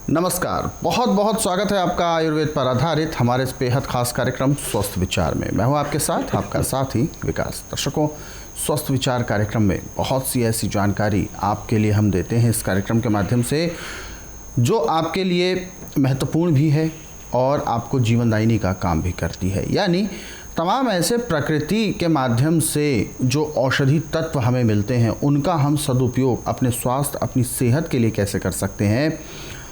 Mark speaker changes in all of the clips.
Speaker 1: नमस्कार, बहुत बहुत स्वागत है आपका आयुर्वेद पर आधारित हमारे इस बेहद खास कार्यक्रम स्वस्थ विचार में। मैं हूं आपके साथ आपका साथी विकास। दर्शकों, स्वस्थ विचार कार्यक्रम में बहुत सी ऐसी जानकारी आपके लिए हम देते हैं इस कार्यक्रम के माध्यम से जो आपके लिए महत्वपूर्ण भी है और आपको जीवनदायिनी का काम भी करती है। यानी तमाम ऐसे प्रकृति के माध्यम से जो औषधि तत्व हमें मिलते हैं उनका हम सदुपयोग अपने स्वास्थ्य, अपनी सेहत के लिए कैसे कर सकते हैं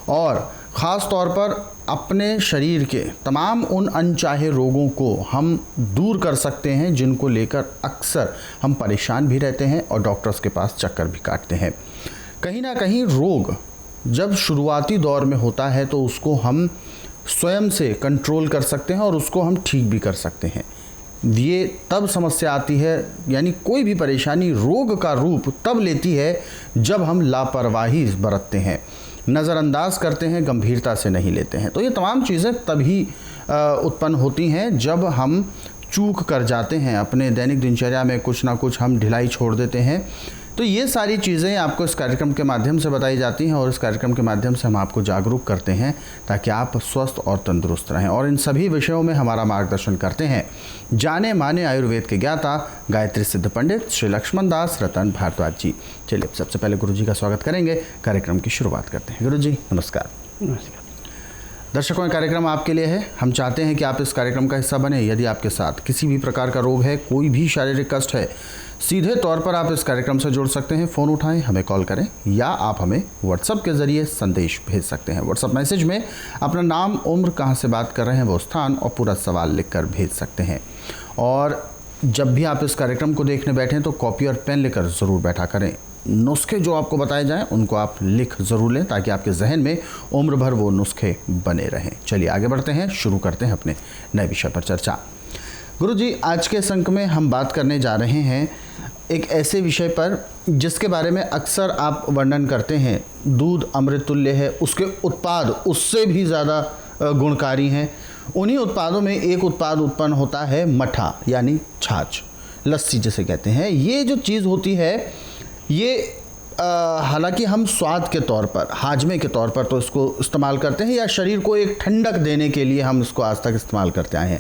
Speaker 1: और ख़ास तौर पर अपने शरीर के तमाम उन अनचाहे रोगों को हम दूर कर सकते हैं जिनको लेकर अक्सर हम परेशान भी रहते हैं और डॉक्टर्स के पास चक्कर भी काटते हैं। कहीं ना कहीं रोग जब शुरुआती दौर में होता है तो उसको हम स्वयं से कंट्रोल कर सकते हैं और उसको हम ठीक भी कर सकते हैं। ये तब समस्या आती है, यानी कोई भी परेशानी रोग का रूप तब लेती है जब हम लापरवाही बरतते हैं, नज़रअंदाज करते हैं, गंभीरता से नहीं लेते हैं। तो ये तमाम चीज़ें तभी उत्पन्न होती हैं जब हम चूक कर जाते हैं, अपने दैनिक दिनचर्या में कुछ ना कुछ हम ढिलाई छोड़ देते हैं। तो ये सारी चीज़ें आपको इस कार्यक्रम के माध्यम से बताई जाती हैं और इस कार्यक्रम के माध्यम से हम आपको जागरूक करते हैं ताकि आप स्वस्थ और तंदुरुस्त रहें। और इन सभी विषयों में हमारा मार्गदर्शन करते हैं जाने माने आयुर्वेद के ज्ञाता गायत्री सिद्ध पंडित श्री लक्ष्मण दास रतन भारद्वाज जी। चलिए सबसे पहले गुरु जी का स्वागत करेंगे, कार्यक्रम की शुरुआत करते हैं। गुरु जी नमस्कार।
Speaker 2: नमस्कार।
Speaker 1: दर्शकों, ये कार्यक्रम आपके लिए है। हम चाहते हैं कि आप इस कार्यक्रम का हिस्सा बने। यदि आपके साथ किसी भी प्रकार का रोग है, कोई भी शारीरिक कष्ट है, सीधे तौर पर आप इस कार्यक्रम से जुड़ सकते हैं। फ़ोन उठाएं, हमें कॉल करें या आप हमें व्हाट्सएप के ज़रिए संदेश भेज सकते हैं। व्हाट्सएप मैसेज में अपना नाम, उम्र, कहाँ से बात कर रहे हैं वो स्थान और पूरा सवाल लिखकर भेज सकते हैं। और जब भी आप इस कार्यक्रम को देखने बैठें तो कॉपी और पेन लेकर ज़रूर बैठा करें। नुस्खे जो आपको बताए जाएं उनको आप लिख ज़रूर लें ताकि आपके जहन में उम्र भर वो नुस्खे बने रहें। चलिए आगे बढ़ते हैं, शुरू करते हैं अपने नए विषय पर चर्चा। गुरु जी, आज के इस अंक में हम बात करने जा रहे हैं एक ऐसे विषय पर जिसके बारे में अक्सर आप वर्णन करते हैं। दूध अमृत तुल्य है, उसके उत्पाद उससे भी ज़्यादा गुणकारी हैं। उन्हीं उत्पादों में एक उत्पाद उत्पन्न होता है मट्ठा, यानी छाछ, लस्सी जिसे कहते हैं। ये जो चीज़ होती है ये हालांकि हम स्वाद के तौर पर, हाजमे के तौर पर तो इसको इस्तेमाल करते हैं या शरीर को एक ठंडक देने के लिए हम इसको आज तक इस्तेमाल करते आए हैं।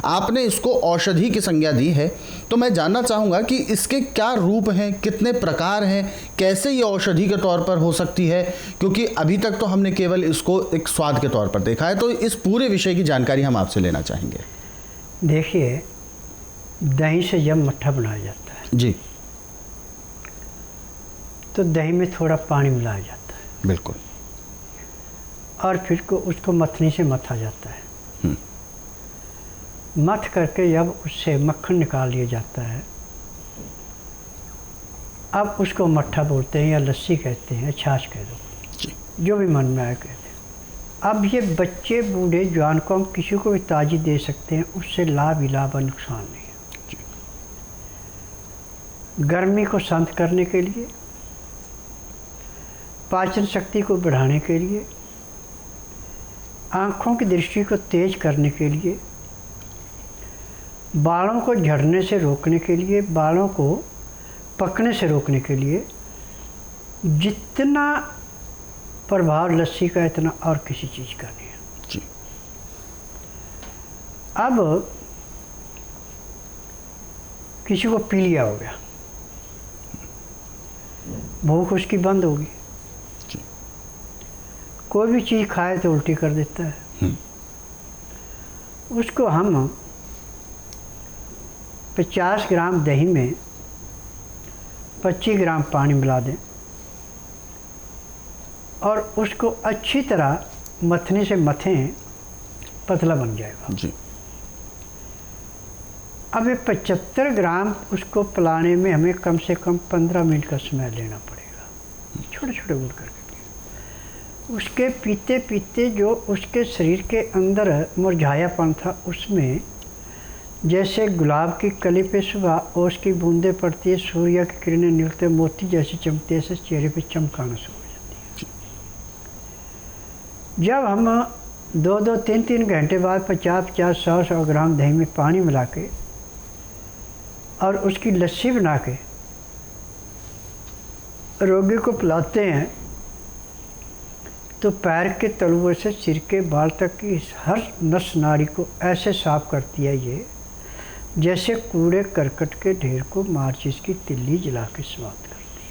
Speaker 1: आपने इसको औषधि की संज्ञा दी है, तो मैं जानना चाहूँगा कि इसके क्या रूप हैं, कितने प्रकार हैं, कैसे ये औषधि के तौर पर हो सकती है, क्योंकि अभी तक तो हमने केवल इसको एक स्वाद के तौर पर देखा है। तो इस पूरे विषय की जानकारी हम आपसे लेना चाहेंगे।
Speaker 2: देखिए, दही से जब मट्ठा बनाया जाता है
Speaker 1: जी,
Speaker 2: तो दही में थोड़ा पानी मिलाया जाता है।
Speaker 1: बिल्कुल।
Speaker 2: और फिर उसको मथनी से मथा जाता है। मथ करके जब उससे मक्खन निकाल लिया जाता है, अब उसको मट्ठा बोलते हैं या लस्सी कहते हैं, छाछ कह दो, जो भी मन में आए कहते हैं। अब ये बच्चे, बूढ़े, जवान को हम किसी को भी ताजी दे सकते हैं, उससे लाभ ही लाभ और नुकसान नहीं है। गर्मी को शांत करने के लिए, पाचन शक्ति को बढ़ाने के लिए, आँखों की दृष्टि को तेज करने के लिए, बालों को झड़ने से रोकने के लिए, बालों को पकने से रोकने के लिए, जितना प्रभाव लस्सी का इतना और किसी चीज़ का नहीं है
Speaker 1: जी।
Speaker 2: अब किसी को पी लिया हो गया, भूख उसकी बंद होगी, कोई भी चीज़ खाए तो उल्टी कर देता है। उसको हम 50 ग्राम दही में 25 ग्राम पानी मिला दें और उसको अच्छी तरह मथने से मथें, पतला बन जाएगा
Speaker 1: जी। अब
Speaker 2: ये 75 ग्राम उसको पिलाने में हमें कम से कम 15 मिनट का समय लेना पड़ेगा, छोटे छोटे गुड़ करके। उसके पीते पीते जो उसके शरीर के अंदर मुरझायापन था, उसमें जैसे गुलाब की कली पे सुबह ओस की बूंदें पड़ती है, सूर्य की किरणें निकलते मोती जैसे चमकते, ऐसे चेहरे पे चमकाना शुरू हो जाती है। जब हम 2-2, 3-3 घंटे बाद 50-50, 100-100 ग्राम दही में पानी मिला के और उसकी लस्सी बना के रोगी को पिलाते हैं तो पैर के तलुए से सिर के बाल तक की हर नस नाड़ी को ऐसे साफ करती है ये, जैसे कूड़े करकट के ढेर को माचिस की तिल्ली जला के समाप्त करती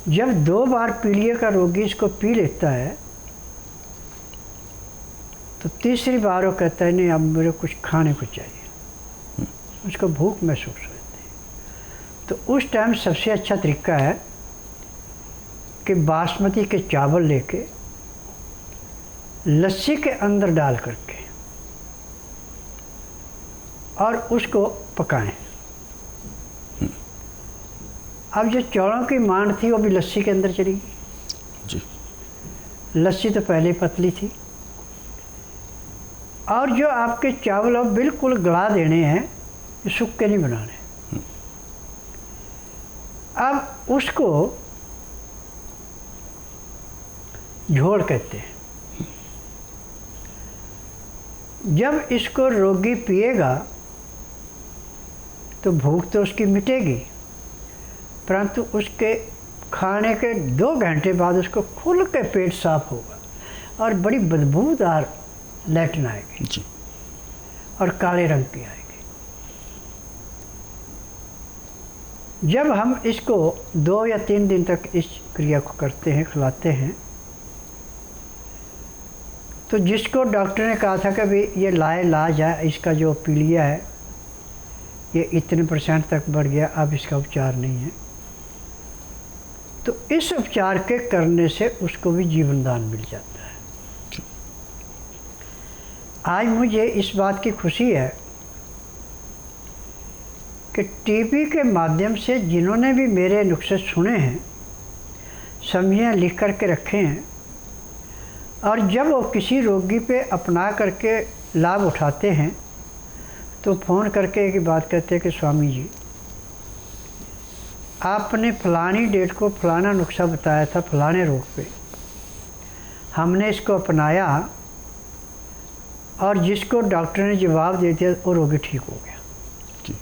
Speaker 2: है। जब 2 बार पीलिया का रोगी इसको पी लेता है तो तीसरी बार वो कहता है नहीं अब मेरे कुछ खाने को चाहिए, उसको भूख महसूस होती है। तो उस टाइम सबसे अच्छा तरीका है कि बासमती के चावल लेके लस्सी के अंदर डाल करके और उसको पकाएं। अब जो चौलों की मांड थी वो भी लस्सी के अंदर चली गई जी। लस्सी तो पहले पतली थी, और जो आपके चावल अब बिल्कुल गला देने हैं, सूखे नहीं बनाने। अब उसको झोल कहते हैं। जब इसको रोगी पिएगा तो भूख तो उसकी मिटेगी, परंतु उसके खाने के 2 घंटे बाद उसको खुल के पेट साफ होगा और बड़ी बदबूदार लैट्रिन आएगी जी। और काले रंग की आएगी। जब हम इसको 2 या 3 दिन तक इस क्रिया को करते हैं, खिलाते हैं, तो जिसको डॉक्टर ने कहा था कि भाई ये लाइलाज है, इसका जो पीलिया है ये इतने % तक बढ़ गया, अब इसका उपचार नहीं है, तो इस उपचार के करने से उसको भी जीवन दान मिल जाता है। आज मुझे इस बात की खुशी है कि टीवी के माध्यम से जिन्होंने भी मेरे नुस्खे सुने हैं, समझियाँ लिख करके रखे हैं, और जब वो किसी रोगी पे अपना करके लाभ उठाते हैं तो फ़ोन करके एक बात कहते हैं कि स्वामी जी आपने फलानी डेट को फलाना नुस्खा बताया था फलाने रोग पे, हमने इसको अपनाया और जिसको डॉक्टर ने जवाब दे दिया वो रोगी ठीक हो गया जी।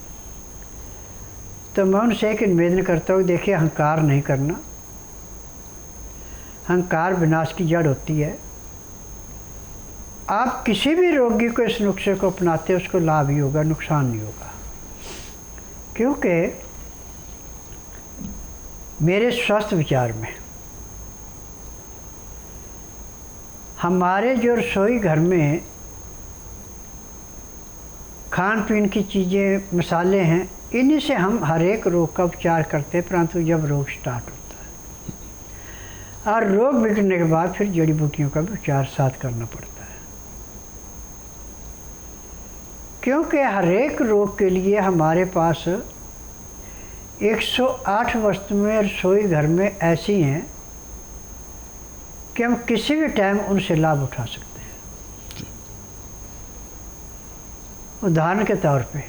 Speaker 2: तो मैं उनसे एक निवेदन करता हूँ, देखिए अहंकार नहीं करना, अहंकार विनाश की जड़ होती है। आप किसी भी रोगी को इस नुस्खे को अपनाते उसको लाभ ही होगा, नुकसान नहीं होगा, क्योंकि मेरे स्वस्थ विचार में हमारे जो रसोई घर में खान पीन की चीज़ें मसाले हैं, इन्हीं से हम हर एक रोग का उपचार करते हैं, परंतु जब रोग स्टार्ट होता है और रोग बिगड़ने के बाद फिर जड़ी बूटियों का भी उपचार साथ करना पड़ता है, क्योंकि हर एक रोग के लिए हमारे पास 108 वस्तुएं रसोई घर में ऐसी हैं कि हम किसी भी टाइम उनसे लाभ उठा सकते हैं। उदाहरण के तौर पे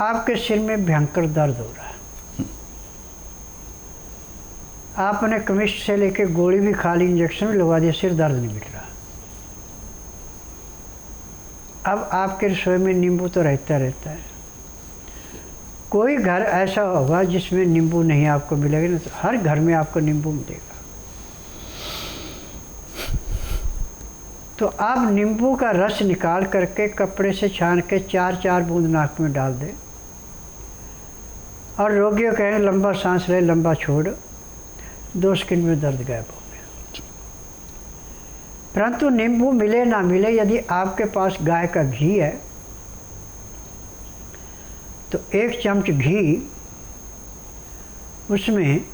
Speaker 2: आपके सिर में भयंकर दर्द हो रहा है, आपने केमिस्ट से लेके गोली भी खा ली, इंजेक्शन भी लगवा दिया, सिर दर्द नहीं मिट रहा। अब आपके रसोई में नींबू तो रहता है, कोई घर ऐसा होगा जिसमें नींबू नहीं आपको मिलेगा ना, तो हर घर में आपको नींबू मिलेगा। तो आप नींबू का रस निकाल करके कपड़े से छान के 4-4 बूंद नाक में डाल दें और रोगियों कहें लंबा सांस ले, लंबा छोड़, 2 सेकंड में दर्द गायब हो गया। परंतु नींबू मिले ना मिले, यदि आपके पास गाय का घी है तो 1 चम्मच घी, उसमें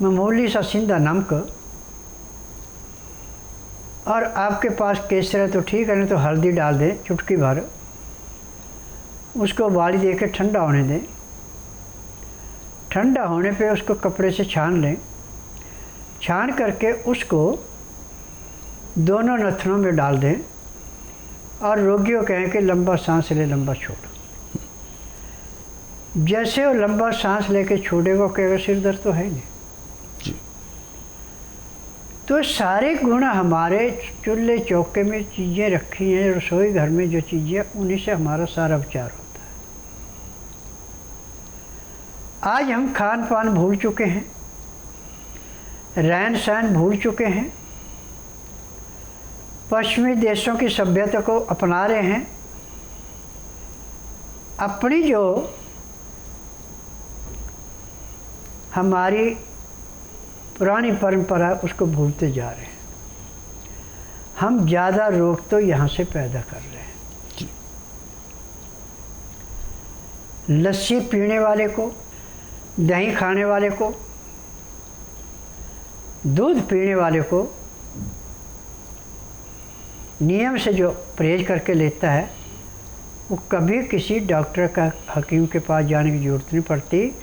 Speaker 2: मामूली सा सिंधा नमक, और आपके पास केसर है तो ठीक है, नहीं तो हल्दी डाल दें चुटकी भर, उसको उबाली दे के ठंडा होने दें। ठंडा होने पे उसको कपड़े से छान लें, छान करके उसको दोनों नथनों में डाल दें और रोगियों कहें कि लंबा सांस ले, लंबा छोड़। जैसे वो लंबा सांस लेके छोड़ेगा, कहेगा सिर दर्द तो है नहीं जी। तो सारे गुण हमारे चूल्हे चौके में चीज़ें रखी हैं, रसोई घर में जो चीज़ें, उन्हीं से हमारा सारा उपचार होता आज हम खान पान भूल चुके हैं, रहन सहन भूल चुके हैं, पश्चिमी देशों की सभ्यता को अपना रहे हैं, अपनी जो हमारी पुरानी परंपरा उसको भूलते जा रहे हैं। हम ज़्यादा रोग तो यहाँ से पैदा कर रहे हैं। लस्सी पीने वाले को, दही खाने वाले को, दूध पीने वाले को नियम से जो परहेज करके लेता है वो कभी किसी डॉक्टर का, हकीम के पास जाने की ज़रूरत नहीं पड़ती,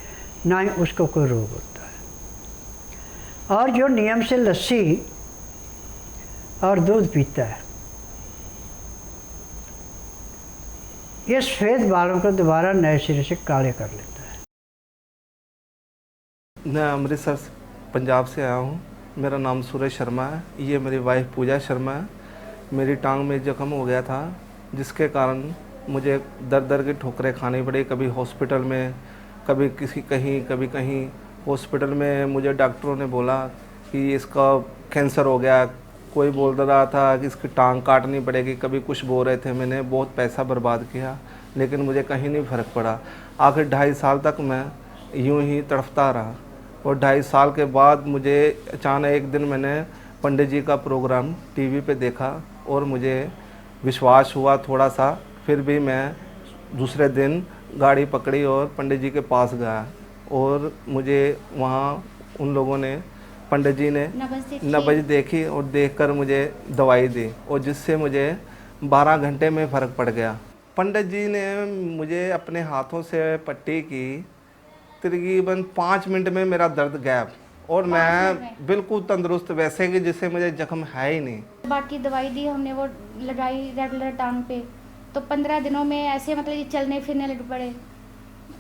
Speaker 2: ना ही उसको कोई रोग होता है। और जो नियम से लस्सी और दूध पीता है, ये सफ़ेद बालों को दोबारा नए सिरे से काले कर लेता है।
Speaker 3: मैं अमृतसर पंजाब से आया हूँ। मेरा नाम सुरेश शर्मा है। ये मेरी वाइफ पूजा शर्मा है। मेरी टांग में जख्म हो गया था, जिसके कारण मुझे दर दर की ठोकरें खानी पड़ी। कभी हॉस्पिटल में, कभी कहीं हॉस्पिटल में मुझे डॉक्टरों ने बोला कि इसका कैंसर हो गया। कोई बोल रहा था कि इसकी टांग काटनी पड़ेगी, कभी कुछ बोल रहे थे। मैंने बहुत पैसा बर्बाद किया, लेकिन मुझे कहीं नहीं फ़र्क पड़ा। आखिर 2.5 साल तक मैं यूं ही तड़फता रहा। और 2.5 साल के बाद मुझे अचानक एक दिन मैंने पंडित जी का प्रोग्राम टीवी पे देखा और मुझे विश्वास हुआ थोड़ा सा। फिर भी मैं दूसरे दिन गाड़ी पकड़ी और पंडित जी के पास गया। और मुझे वहाँ उन लोगों ने, पंडित जी ने नब्ज देखी और देखकर मुझे दवाई दी, और जिससे मुझे 12 घंटे में फ़र्क पड़ गया। पंडित जी ने मुझे अपने हाथों से पट्टी की, तकरीबन 5 मिनट में मेरा दर्द गायब, और मैं बिल्कुल तंदुरुस्त, वैसे कि जिससे मुझे जख्म है ही नहीं।
Speaker 4: बाकी दवाई दी हमने, वो लगाई रेगुलर टांग पे, तो 15 दिनों में ऐसे मतलब ये चलने फिरने लग पड़े।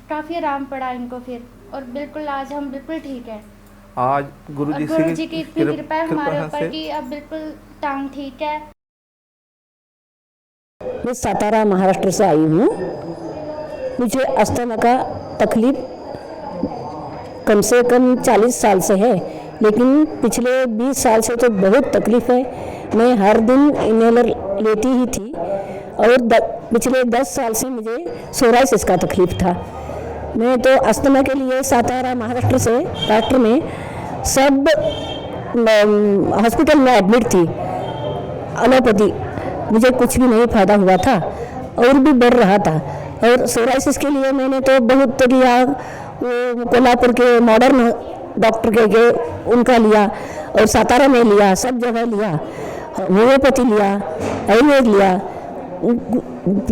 Speaker 4: काफ़ी आराम पड़ा इनको फिर, और बिल्कुल आज हम बिल्कुल ठीक है।
Speaker 3: आज गुरु जी
Speaker 4: की इतनी कृपा है हमारे ऊपर कि अब बिल्कुल टांग ठीक है।
Speaker 5: मैं सातारा महाराष्ट्र से आई हूँ। मुझे अस्थमा का तकलीफ कम से कम 40 साल से है, लेकिन पिछले 20 साल से तो बहुत तकलीफ़ है। मैं हर दिन इनहेलर लेती ही थी, और पिछले 10 साल से मुझे सोराइसिस का तकलीफ था। मैं तो अस्थमा के लिए सातारा महाराष्ट्र से डॉक्टर में सब हॉस्पिटल में एडमिट थी, एलोपैथी। मुझे कुछ भी नहीं फ़ायदा हुआ था और भी बढ़ रहा था। और सोराइसिस के लिए मैंने तो बहुत किया, वो कोल्हापुर के मॉडर्न डॉक्टर के उनका लिया, और सातारा में लिया, सब जगह लिया, होम्योपैथी लिया, आयुर्वेद लिया,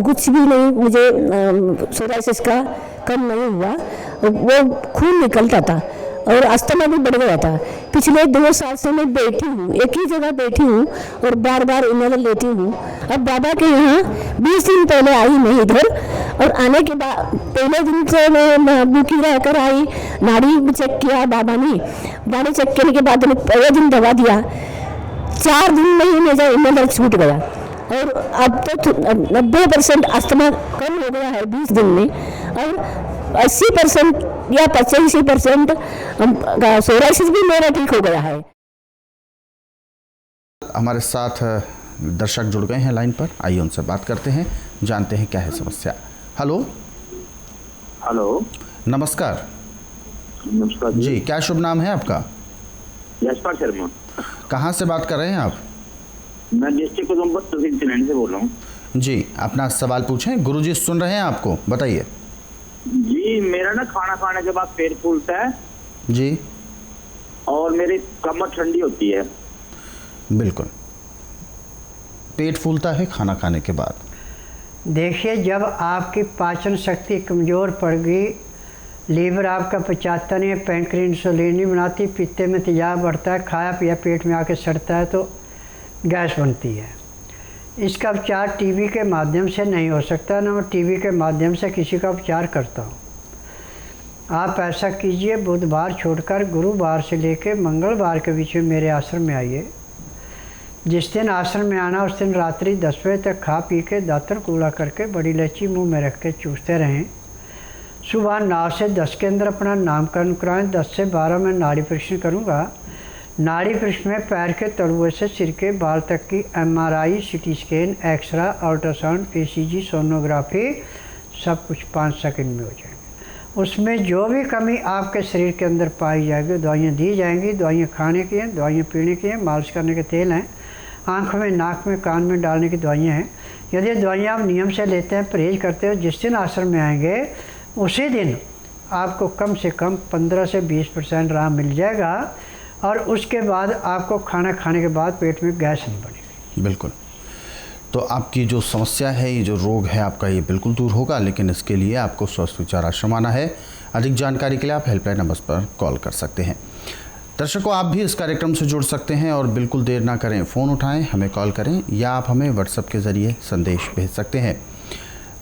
Speaker 5: कुछ भी नहीं मुझे सोराइसिस का कम नहीं हुआ। वो खून निकलता था और अस्थमा भी बढ़ गया था। पिछले 2 साल से मैं बैठी हूँ, एक ही जगह बैठी हूँ और बार बार इनहेलर लेती हूँ। अब बाबा के यहाँ 20 दिन पहले आई मैं इधर, और आने के बाद पहले दिन से मैं भूखी रहकर आई। नाड़ी चेक किया बाबा ने, नाड़ी चेक करने के बाद उन्हें पहले दिन दवा दिया। 4 दिन में ही मेरा इनहेलर छूट गया, और अब तो 90% अस्थमा कम हो गया है 20 दिन में, और 80% या 85% सोराइसिस भी मेरा ठीक हो गया है।
Speaker 1: हमारे साथ दर्शक जुड़ गए हैं लाइन पर, आइए उनसे बात करते हैं, जानते हैं क्या है समस्या। हेलो।
Speaker 6: हेलो,
Speaker 1: नमस्कार।
Speaker 6: नमस्कार
Speaker 1: जी, क्या शुभ नाम है आपका?
Speaker 6: यशपाल शर्मा।
Speaker 1: कहाँ से बात कर रहे हैं आप?
Speaker 6: मैं डिस्ट्रिक्ट उधमपुर तहसील चिनैनी से बोल रहा हूँ।
Speaker 1: जी, अपना सवाल पूछें, गुरुजी सुन रहे हैं आपको, बताइए।
Speaker 6: जी, मेरा ना खाना खाने के बाद पेट फूलता है
Speaker 1: जी,
Speaker 6: और मेरी कमर ठंडी होती है।
Speaker 1: बिल्कुल, पेट फूलता है खाना खाने के बाद।
Speaker 2: देखिए, जब आपकी पाचन शक्ति कमज़ोर पड़ गई, लीवर आपका पचाता नहीं है, पैंक्रियास इंसुलिन नहीं बनाती, पित्ते में तेजाब बढ़ता है, खाया पिया पेट में आके सड़ता है तो गैस बनती है। इसका उपचार टीबी के माध्यम से नहीं हो सकता, ना मैं टीबी के माध्यम से किसी का उपचार करता हूँ। आप ऐसा कीजिए, बुधवार छोड़कर गुरुवार से लेकर मंगलवार के बीच में मेरे आश्रम में आइए। जिस दिन आश्रम में आना उस दिन रात्रि 10 बजे तक खा पी के दातन कूड़ा करके बड़ी इलायची मुंह में रख के चूसते रहें। सुबह 9 से 10 के अंदर अपना नामकरण कराएं। 10 से 12 में नाड़ी परीक्षण करूँगा। नाड़ी परीक्षण में पैर के तलुए से सिर के बाल तक की MRI, CT scan, x-ray, ultrasound, ECG, sonography सब कुछ 5 सेकंड में हो जाएंगे। उसमें जो भी कमी आपके शरीर के अंदर पाई जाएगी दवाइयाँ दी जाएंगी। दवाइयाँ खाने की हैं, दवाइयाँ पीने की हैं, मालिश करने के तेल हैं, आँख में, नाक में, कान में डालने की दवाइयाँ हैं। यदि दवाइयाँ आप नियम से लेते हैं, परहेज करते हो, जिस दिन आश्रम में आएंगे उसी दिन आपको कम से कम 15 से 20% आराम मिल जाएगा और उसके बाद आपको खाना खाने के बाद पेट में गैस नहीं बनेगी।
Speaker 1: बिल्कुल। तो आपकी जो समस्या है, ये जो रोग है आपका, ये बिल्कुल दूर होगा, लेकिन इसके लिए आपको स्वस्थ विचार आश्रम आना है। अधिक जानकारी के लिए आप हेल्पलाइन नंबर पर कॉल कर सकते हैं। दर्शकों, आप भी इस कार्यक्रम से जुड़ सकते हैं और बिल्कुल देर ना करें, फ़ोन उठाएं, हमें कॉल करें या आप हमें व्हाट्सएप के ज़रिए संदेश भेज सकते हैं।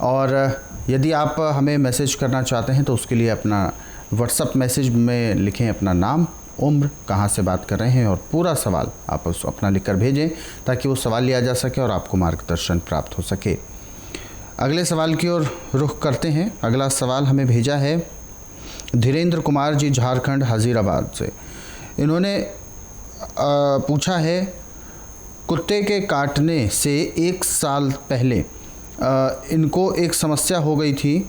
Speaker 1: और यदि आप हमें मैसेज करना चाहते हैं तो उसके लिए अपना व्हाट्सएप मैसेज में लिखें अपना नाम, उम्र, कहाँ से बात कर रहे हैं और पूरा सवाल आप उसको अपना लिखकर भेजें ताकि वो सवाल लिया जा सके और आपको मार्गदर्शन प्राप्त हो सके। अगले सवाल की ओर रुख करते हैं। अगला सवाल हमें भेजा है धीरेन्द्र कुमार जी, झारखंड, हज़ीराबाद से। इन्होंने पूछा है, कुत्ते के काटने से 1 साल पहले इनको एक समस्या हो गई थी,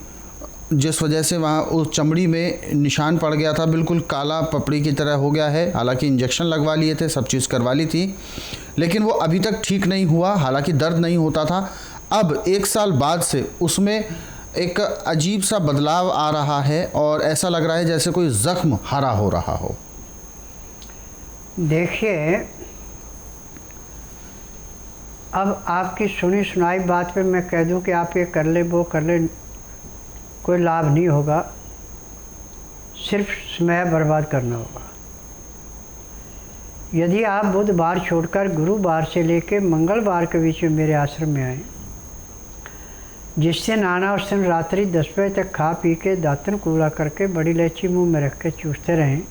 Speaker 1: जिस वजह से वहाँ उस चमड़ी में निशान पड़ गया था, बिल्कुल काला पपड़ी की तरह हो गया है। हालांकि इंजेक्शन लगवा लिए थे, सब चीज़ करवा ली थी, लेकिन वो अभी तक ठीक नहीं हुआ। हालांकि दर्द नहीं होता था। अब 1 साल बाद से उसमें एक अजीब सा बदलाव आ रहा है और ऐसा लग रहा है जैसे कोई ज़ख्म हरा हो रहा हो।
Speaker 2: देखिए, अब आपकी सुनी सुनाई बात पे मैं कह दूं कि आप ये कर ले, वो कर ले, कोई लाभ नहीं होगा, सिर्फ समय बर्बाद करना होगा। यदि आप बुधवार छोड़कर गुरुवार से लेकर मंगलवार के बीच में मेरे आश्रम में आए, जिस दिन आना उस दिन रात्रि 10 बजे तक खा पी के दातन कूड़ा करके बड़ी इलायची मुंह में रख के चूसते रहें।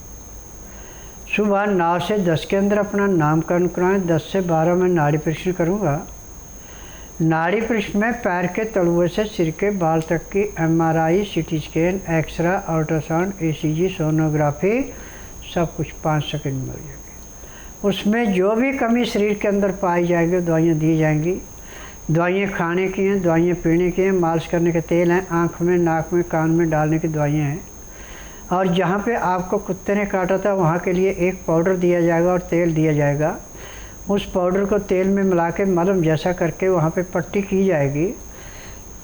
Speaker 2: सुबह 9 से 10 के अंदर अपना नामकरण कराएं। 10 से 12 में नाड़ी परीक्षण करूँगा। नाड़ी परीक्षण में पैर के तलुए से सिर के बाल तक की MRI, CT scan, x-ray, ultrasound, ECG, sonography सब कुछ 5 सेकंड में हो जाएगी। उसमें जो भी कमी शरीर के अंदर पाई जाएगी दवाइयाँ दी जाएंगी। दवाइयाँ खाने की हैं, दवाइयाँ पीने की हैं, मालिश करने के तेल हैं, आँख में, नाक में, कान में डालने की दवाइयाँ हैं। और जहाँ पे आपको कुत्ते ने काटा था वहाँ के लिए एक पाउडर दिया जाएगा और तेल दिया जाएगा। उस पाउडर को तेल में मिला के मलहम जैसा करके वहाँ पे पट्टी की जाएगी।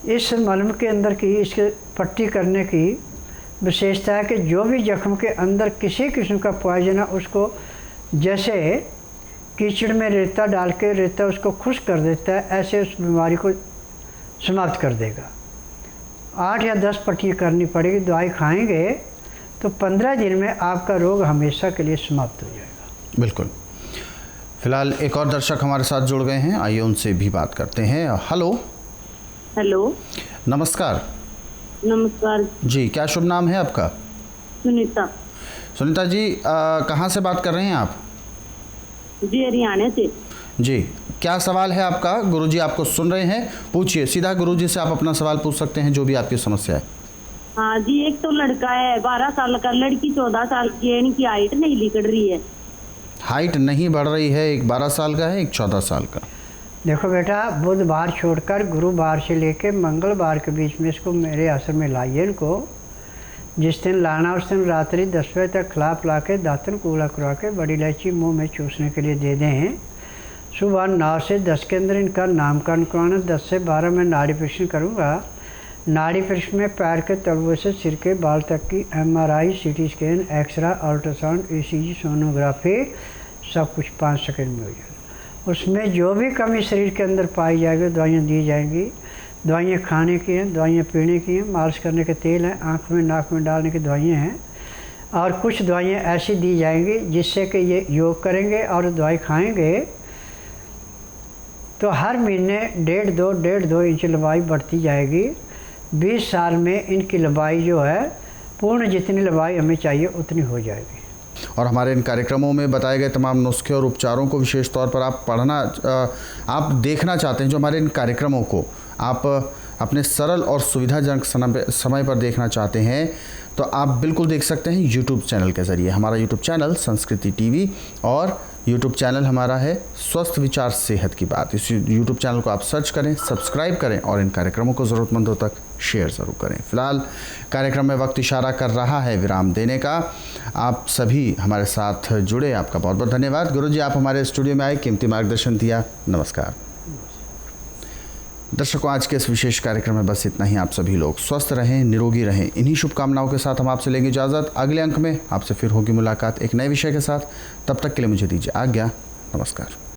Speaker 2: इस मलहम के अंदर की इसके पट्टी करने की विशेषता है कि जो भी जख्म के अंदर किसी किस्म का पॉइजन है उसको जैसे कीचड़ में रेता डाल के रेता उसको खुश्क कर देता है, ऐसे उस बीमारी को समाप्त कर देगा। 8 या 10 पट्टी करनी पड़ेगी। दवाई खाएंगे तो 15 दिन में आपका रोग हमेशा के लिए समाप्त हो जाएगा।
Speaker 1: बिल्कुल। फिलहाल एक और दर्शक हमारे साथ जुड़ गए हैं, आइए उनसे भी बात करते हैं। हेलो।
Speaker 7: हेलो,
Speaker 1: नमस्कार।
Speaker 7: नमस्कार
Speaker 1: जी, क्या शुभ नाम है आपका?
Speaker 7: सुनीता।
Speaker 1: सुनीता जी, कहाँ से बात कर रहे हैं आप?
Speaker 7: जी, हरियाणा से।
Speaker 1: जी, क्या सवाल है आपका? गुरुजी आपको सुन रहे हैं, पूछिए। सीधा गुरुजी से आप अपना सवाल पूछ सकते हैं, जो भी आपकी समस्या है।
Speaker 7: हाँ जी, एक तो लड़का है 12 साल का, लड़की 14 साल की है। इनकी हाइट नहीं निकल रही है।
Speaker 1: हाइट नहीं बढ़ रही है? एक 12 साल का है, एक 14 साल का।
Speaker 2: देखो बेटा, बुधवार छोड़कर गुरुवार से लेकर मंगलवार के बीच में इसको मेरे आश्रम में लाइए। इनको जिस दिन लाना उस दिन रात्रि 10 बजे तक खिला पिला के दातन कूड़ा करा के बड़ी इलायची मुँह में चूसने के लिए दे दें। सुबह 9 से 10 के अंदर इनका नामकरण करवाना। 10 से 12 में नाड़ी परीक्षण करूँगा। नाड़ी परीक्षण में पैर के तलुए से सिर के बाल तक की MRI, CT scan, x-ray, ultrasound, ECG, sonography सब कुछ 5 सेकंड में हो जाएगा। उसमें जो भी कमी शरीर के अंदर पाई जाएगी दवाइयाँ दी जाएंगी। दवाइयाँ खाने की हैं, दवाइयाँ पीने की हैं, मालिश करने के तेल हैं, आँख में, नाक में डालने की दवाइयाँ हैं। और कुछ दवाइयाँ ऐसी दी जाएंगी जिससे कि ये योग करेंगे और दवाई खाएंगे तो हर महीने 1.5 इंच लंबाई बढ़ती जाएगी। 20 साल में इनकी लंबाई जो है पूर्ण जितनी लंबाई हमें चाहिए उतनी हो जाएगी।
Speaker 1: और हमारे इन कार्यक्रमों में बताए गए तमाम नुस्खे और उपचारों को विशेष तौर पर आप देखना चाहते हैं, जो हमारे इन कार्यक्रमों को आप अपने सरल और सुविधाजनक समय पर देखना चाहते हैं तो आप बिल्कुल देख सकते हैं यूट्यूब चैनल के ज़रिए। हमारा यूट्यूब चैनल संस्कृति टीवी और यूट्यूब चैनल हमारा है स्वस्थ विचार सेहत की बात। इस यूट्यूब चैनल को आप सर्च करें, सब्सक्राइब करें और इन कार्यक्रमों को ज़रूरतमंदों तक शेयर ज़रूर करें। फिलहाल कार्यक्रम में वक्त इशारा कर रहा है विराम देने का। आप सभी हमारे साथ जुड़े, आपका बहुत बहुत धन्यवाद। गुरुजी, आप हमारे स्टूडियो में आए, कीमती मार्गदर्शन दिया, नमस्कार। दर्शकों, आज के इस विशेष कार्यक्रम में बस इतना ही। आप सभी लोग स्वस्थ रहें, निरोगी रहें, इन्हीं शुभकामनाओं के साथ हम आपसे लेंगे इजाज़त। अगले अंक में आपसे फिर होगी मुलाकात एक नए विषय के साथ। तब तक के लिए मुझे दीजिए आज्ञा। नमस्कार।